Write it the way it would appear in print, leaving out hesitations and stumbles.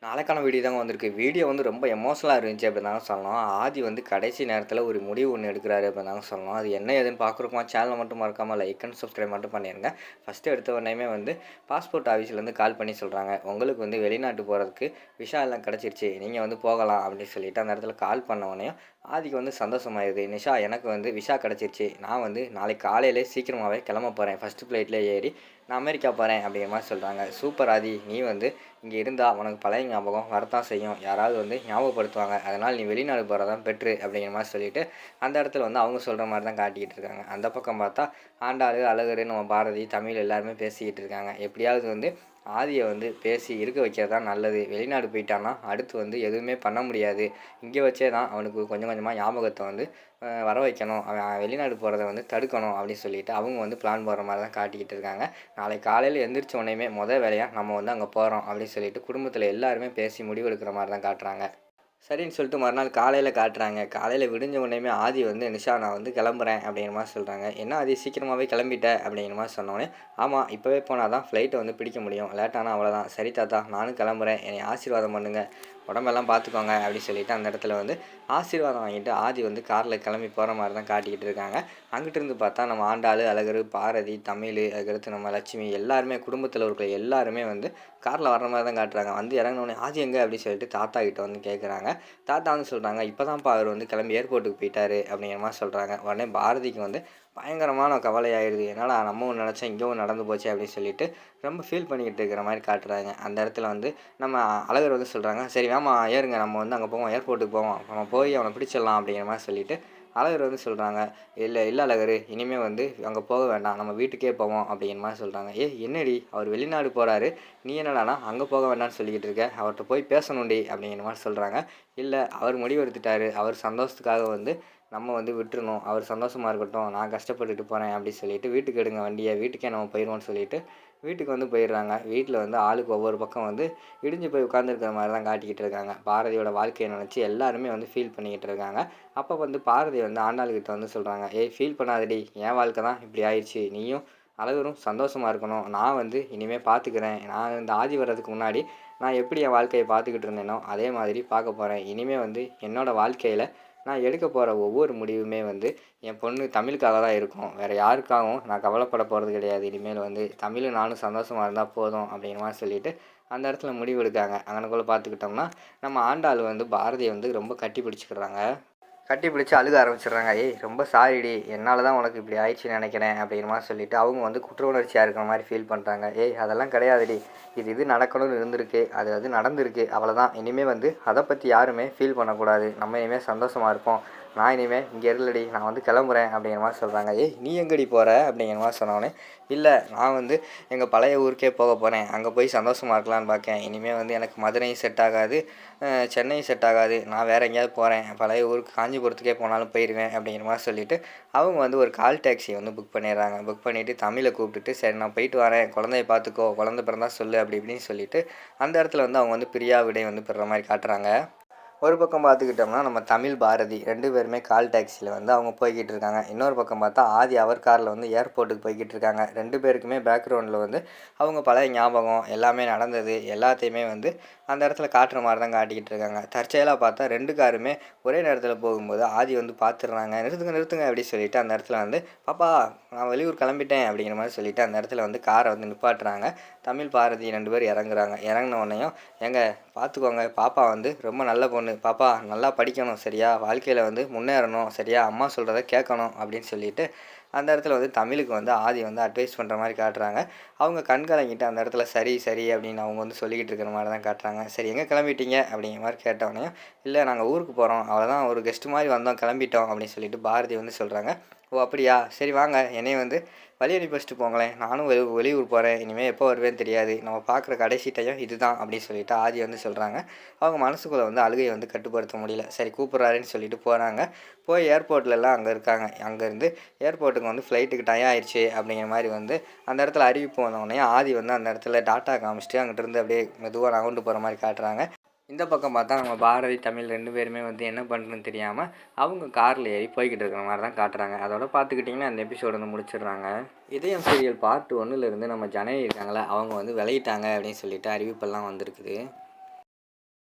நாளைக்கான வீடியோ தாங்க வந்திருக்கு. வீடியோ வந்து ரொம்ப எமோஷனலா இருந்துச்சு அப்படின்னு தாங்க சொல்லணும். ஆதி வந்து கடைசி நேரத்தில ஒரு முடிவு ஒண்ணு எடுக்கிறாரு அப்படின்னு தாங்க சொல்லணும். அது என்ன ஏதுன்னு பார்க்குறோமா சேனலை மட்டும் மறக்காம லைக் அண்ட் சப்ஸ்கிரைப் மட்டும் பண்ணிருங்க. ஃபர்ஸ்ட்டு எடுத்த உடனேயுமே வந்து பாஸ்போர்ட் ஆஃபீஸ்லேருந்து கால் பண்ணி சொல்றாங்க. உங்களுக்கு வந்து வெளிநாட்டு போறதுக்கு விசா எல்லாம் கிடைச்சிருச்சு. நீங்க வந்து போகலாம் அப்படின்னு சொல்லிட்டு அந்த இடத்துல கால் பண்ண உடனேயும் ஆதிக்கு வந்து சந்தோஷமாயிருது. நிஷா எனக்கு வந்து விசா கிடைச்சிருச்சு. நான் வந்து நாளைக்கு காலையிலே சீக்கிரமாவே கிளம்ப போறேன். ஃபர்ஸ்ட் ஃப்ளைட்ல ஏறி நான் அமெரிக்கா போறேன் அப்படிங்கிற மாரி சொல்றாங்க. சூப்பர் ஆதி! நீ வந்து இங்க இருந்தா உனக்கு பழைய ஞாபகம் வரத்தான் செய்யும். யாராவது வந்து ஞாபகப்படுத்துவாங்க. அதனால நீ வெளிநாடு போறது தான் பெட்ரு அப்படிங்கிற மாரி சொல்லிட்டு, அந்த இடத்துல வந்து அவங்க சொல்ற மாரி தான் காட்டிக்கிட்டு இருக்காங்க. அந்த பக்கம் பார்த்தா ஆண்டாளு, அழகரு, நம்ம பாரதி, தமிழ் எல்லாருமே பேசிக்கிட்டு இருக்காங்க. எப்படியாவது வந்து ஆதிய வந்து பேசி இருக்க வைக்கிறது தான் நல்லது. வெளிநாடு போயிட்டான்னா, அடுத்து வந்து எதுவுமே பண்ண முடியாது. இங்க வச்சே தான் அவனுக்கு கொஞ்சம் கொஞ்சமா ஞாபகத்த வந்து வர வைக்கணும். அவன் வெளிநாடு போறத வந்து தடுக்கணும் அப்படின்னு சொல்லிட்டு, அவங்க வந்து பிளான் போடுற மாரி தான் காட்டிக்கிட்டு இருக்காங்க. நாளைக்கு காலையில எந்திரிச்ச உடனேயுமே வேலையா நம்ம வந்து அங்க போறோம் அப்படின்னு சொல்லிட்டு, குடும்பத்தில எல்லாருமே பேசி முடிவெடுக்கிற மாரி தான் காட்டுறாங்க. சரின்னு சொல்லிட்டு மறுநாள் காலையில காட்டுறாங்க. காலையில விடிஞ்ச உடனேயுமே ஆதி வந்து "நிஷா நான் வந்து கிளம்புறேன்" அப்படிங்கிற மாரி சொல்றாங்க. "என்ன ஆதி சீக்கிரமாவே கிளம்பிட்ட?" அப்படிங்கிற மாரி சொன்னோனே, "ஆமா இப்பவே போனா தான் ஃப்ளைட்ட வந்து பிடிக்க முடியும். லேட் ஆனா அவ்வளோதான். சரி தாத்தா நானும் கிளம்புறேன். என்னைய ஆசீர்வாதம் பண்ணுங்க. உடம்பெல்லாம் பார்த்துக்கோங்க" அப்படின்னு சொல்லிட்டு அந்த இடத்துல வந்து ஆசீர்வாதம் வாங்கிட்டு ஆதி வந்து கார்ல கிளம்பி போற மாரி தான் காட்டிக்கிட்டு இருக்காங்க. அங்கிட்டிருந்து பார்த்தா நம்ம ஆண்டாளு, அழகரு, பாரதி, தமிழு, அதுக்கடுத்து நம்ம லட்சுமி எல்லாருமே குடும்பத்தில இருக்கிற எல்லாருமே வந்து கார்ல வர்ற மாரி தான் காட்டுறாங்க. வந்து இறங்குனோனே, "ஆதி எங்க?" அப்படின்னு சொல்லிட்டு தாத்தா கிட்ட வந்து கேட்குறாங்க. தாத்தா வந்து சொல்றாங்க, "இப்பதான்ப்பா அவரு வந்து கிளம்பி ஏர்போர்ட்டுக்கு போயிட்டாரு" அப்படிங்கிற மாரி சொல்றாங்க. உடனே பாரதிக்கு வந்து பயங்கரமான கவலையாயிருது. என்னடா நம்ம ஒண்ணு நெனச்சோம், இங்க ஒண்ணு நடந்து போச்சே அப்படின்னு சொல்லிட்டு ரொம்ப ஃபீல் பண்ணிக்கிட்டு இருக்கிற மாரி காட்டுறாங்க. அந்த இடத்துல வந்து நம்ம அழகர் வந்து சொல்றாங்க, "சரி வாம்மா ஏறுங்க நம்ம வந்து அங்க போவோம், ஏர்போர்ட்டுக்கு போவோம். நம்ம போய் அவன பிடிச்சிடலாம்" அப்படிங்கிற மாரி சொல்லிட்டு அழகர் வந்து சொல்றாங்க, "இல்ல இல்ல அழகரு, இனிமே வந்து அங்க போக வேண்டாம். நம்ம வீட்டுக்கே போவோம்" அப்படிங்கிற மாரி சொல்றாங்க. "ஏய் என்னடி அவரு வெளிநாடு போறாரு. நீ என்னடான்னா அங்க போக வேண்டாம்னு சொல்லிக்கிட்டு இருக்க? அவர்ட்ட போய் பேசணும்டி" அப்படிங்கிற மாரி சொல்றாங்க. "இல்ல அவர் முடிவெடுத்துட்டாரு. அவர் சந்தோஷத்துக்காக வந்து நம்ம வந்து விட்டுறணும். அவர் சந்தோஷமா இருக்கட்டும். நான் கஷ்டப்பட்டுட்டு போறேன்" அப்படின்னு சொல்லிட்டு, "வீட்டுக்கு எடுங்க வண்டிய. வீட்டுக்கே நம்ம போயிருவோம்னு" சொல்லிட்டு வீட்டுக்கு வந்து போயிடுறாங்க. வீட்ல வந்து ஆளுக்கு ஒவ்வொரு பக்கம் வந்து இடிஞ்சு போய் உட்காந்துருக்கிற மாரி தான் காட்டிக்கிட்டு இருக்காங்க. பாரதியோட வாழ்க்கைய நெனச்சு எல்லாருமே வந்து ஃபீல் பண்ணிக்கிட்டு இருக்காங்க. அப்ப வந்து பாரதி வந்து ஆண்டாள் கிட்ட வந்து சொல்றாங்க, "ஏய் ஃபீல் பண்ணாதடி. என் வாழ்க்கை தான் இப்படி ஆயிருச்சு. நீயும் அழகரும் சந்தோஷமா இருக்கணும். நான் வந்து இனிமே பார்த்துக்கிறேன். நான் இந்த ஆதி வர்றதுக்கு முன்னாடி நான் எப்படி என் வாழ்க்கைய பார்த்துக்கிட்டு இருந்தேனோ, அதே மாதிரி பார்க்க போறேன். இனிமே வந்து என்னோட வாழ்க்கையில நான் எடுக்க போற ஒவ்வொரு முடிவுமே வந்து என் பொண்ணு தமிழுக்காக தான் இருக்கும். வேற யாருக்காகவும் நான் கவலைப்பட போறது கிடையாது. இனிமேல் வந்து தமிழும் நானும் சந்தோஷமா இருந்தா போதும்" அப்படிங்கிற மாரி சொல்லிட்டு அந்த இடத்துல முடிவெடுக்காங்க. அங்கனக்குள்ள பார்த்துக்கிட்டோம்னா, நம்ம ஆண்டாள் வந்து பாரதிய வந்து ரொம்ப கட்டி பிடிச்சுக்கிறாங்க. கட்டி பிடிச்சு அழுக ஆரம்பிச்சுடுறாங்க. "ஏய் ரொம்ப சாரிடி. என்னால தான் உனக்கு இப்படி ஆயிடுச்சுன்னு நெனைக்கிறேன்" அப்படிங்கிற மாரி சொல்லிட்டு, அவங்க வந்து குற்ற உணர்ச்சியா இருக்கிற மாரி ஃபீல் பண்றாங்க. "ஏய் அதெல்லாம் கிடையாதுடி. இது நடக்கணும்னு இருந்திருக்கு. அது நடந்திருக்கு. அவ்வளோதான். இனிமே வந்து அத பத்தி யாருமே ஃபீல் பண்ணக்கூடாது. நம்ம இனிமே சந்தோஷமா இருப்போம். நான் இனிமே இங்க இல்லடி. நான் வந்து கிளம்புறேன்" அப்படிங்கிற மாரி சொல்றாங்க. "ஏய் நீ எங்கடி போற?" அப்படிங்கிற மாரி சொன்னோனே, "இல்ல நான் வந்து எங்க பழைய ஊருக்கே போக போறேன். அங்க போய் சந்தோஷமா இருக்கலான்னு பார்க்கேன். இனிமே வந்து எனக்கு மதுரையும் செட் ஆகாது. சென்னையும் செட் ஆகாது. நான் வேற எங்கேயாவது போறேன். பழைய ஊருக்கு காஞ்சிபுரத்துக்கே போனாலும் போயிருவேன்" அப்படிங்கிற மாரி சொல்லிட்டு, அவங்க வந்து ஒரு கால் டாக்ஸி வந்து புக் பண்ணிடுறாங்க. புக் பண்ணிட்டு தமிழ கூப்பிட்டுட்டு, "சரி நான் போயிட்டு வரேன். குழந்தைய பார்த்துக்கோ. குழந்தை பிறந்தா சொல்லு" அப்படி இப்படின்னு சொல்லிட்டு, அந்த இடத்துல வந்து அவங்க வந்து பிரியா விடை வந்து பெறுற மாரி காட்டுறாங்க. ஒரு பக்கம் பார்த்துக்கிட்டோம்னா, நம்ம தமிழ், பாரதி 2 பேருமே கால் டாக்ஸில வந்து அவங்க போய்க்கிட்டு இருக்காங்க. இன்னொரு பக்கம் பார்த்தா, ஆதி அவர் கார்ல வந்து ஏர்போர்ட்டுக்கு போய்க்கிட்டு இருக்காங்க. 2 பேருக்குமே பேக்ரவுண்ட்ல வந்து அவங்க பழைய ஞாபகம், எல்லாமே நடந்தது எல்லாத்தையுமே வந்து அந்த இடத்துல காட்டுற மாரி தான் காட்டிக்கிட்டு இருக்காங்க. தற்செயலா பார்த்தா 2 காருமே ஒரே நேரத்தில போகும்போது ஆதி வந்து பார்த்துடுறாங்க. "நிறுத்துங்க, நிறுத்துங்க" அப்படி சொல்லிட்டு அந்த இடத்துல வந்து, "பாப்பா நான் வெளியூர் கிளம்பிட்டேன்" அப்படிங்கிற மாரி சொல்லிட்டு அந்த இடத்துல வந்து கார வந்து நிப்பாட்டுறாங்க. தமிழ், பாரதி 2 பேரும் இறங்குறாங்க. இறங்குன உடனேயும், "ஏங்க பார்த்துக்கோங்க. பாப்பா வந்து ரொம்ப நல்ல பொண்ணு. பாப்பா நல்லா படிக்கணும் சரியா? வாழ்க்கையில வந்து முன்னேறணும் சரியா? அம்மா சொல்றத கேட்கணும்" அப்படின்னு சொல்லிட்டு, அந்த இடத்துல வந்து தமிழுக்கு வந்து ஆதி வந்து அட்வைஸ் பண்ற மாரி காட்டுறாங்க. அவங்க கண் கலங்கிட்டு அந்த இடத்துல "சரி, சரி" அப்படின்னு அவங்க வந்து சொல்லிக்கிட்டு இருக்கிற மாரி தான் காட்டுறாங்க. "சரி எங்க கிளம்பிட்டீங்க?" அப்படிங்கிற மாரி கேட்டோனேயும், "இல்ல நாங்க ஊருக்கு போறோம். அவ்வளோதான் ஒரு கெஸ்ட் மாரி வந்தோம் கிளம்பிட்டோம்" அப்படின்னு சொல்லிட்டு பாரதி வந்து சொல்றாங்க. "ஓ அப்படியா? சரி வாங்க. என்னைய வந்து வழி அனுப்பி வச்சுட்டு போங்களேன். நானும் வெளியூர் போறேன். இனிமே எப்போ வருவேன்னு தெரியாது. நம்ம பார்க்குற கடைசி டைம் இதுதான்" அப்படின்னு சொல்லிட்டு ஆதி வந்து சொல்றாங்க. அவங்க மனசுக்குள்ள வந்து அழுகைய வந்து கட்டுப்படுத்த முடியல. சரி கூப்பிட்றாருன்னு சொல்லிட்டு போறாங்க. போய் ஏர்போர்ட்லலாம் அங்க இருக்காங்க. அங்கேருந்து ஏர்போர்ட்டுக்கு வந்து ஃப்ளைட்டுக்கு டைம் ஆயிடுச்சு அப்படிங்கிற மாரி வந்து அந்த இடத்துல அறிவிப்பு வந்தோனே, ஆதி வந்து அந்த இடத்துல டாட்டா காமிச்சுட்டு அங்கிட்டிருந்து அப்படியே மெதுவா நகர்ந்து போற மாரி காட்டுறாங்க. இந்த பக்கம் பார்த்தா நம்ம பாரதி, தமிழ் 2 பேருமே வந்து என்ன பண்ணுறதுன்னு தெரியாம, அவங்க கார்ல ஏறி போய்க்கிட்டு இருக்கிற மாரி தான் காட்டுறாங்க. அதோட பார்த்துக்கிட்டிங்கன்னா அந்த எபிசோட வந்து முடிச்சிடுறாங்க. இதயம் சீரியல் பார்ட் 1லேருந்து நம்ம ஜனனி இருக்காங்கல்ல, அவங்க வந்து விலகிட்டாங்க அப்படின்னு சொல்லிட்டு அறிவிப்பெல்லாம் வந்திருக்குது.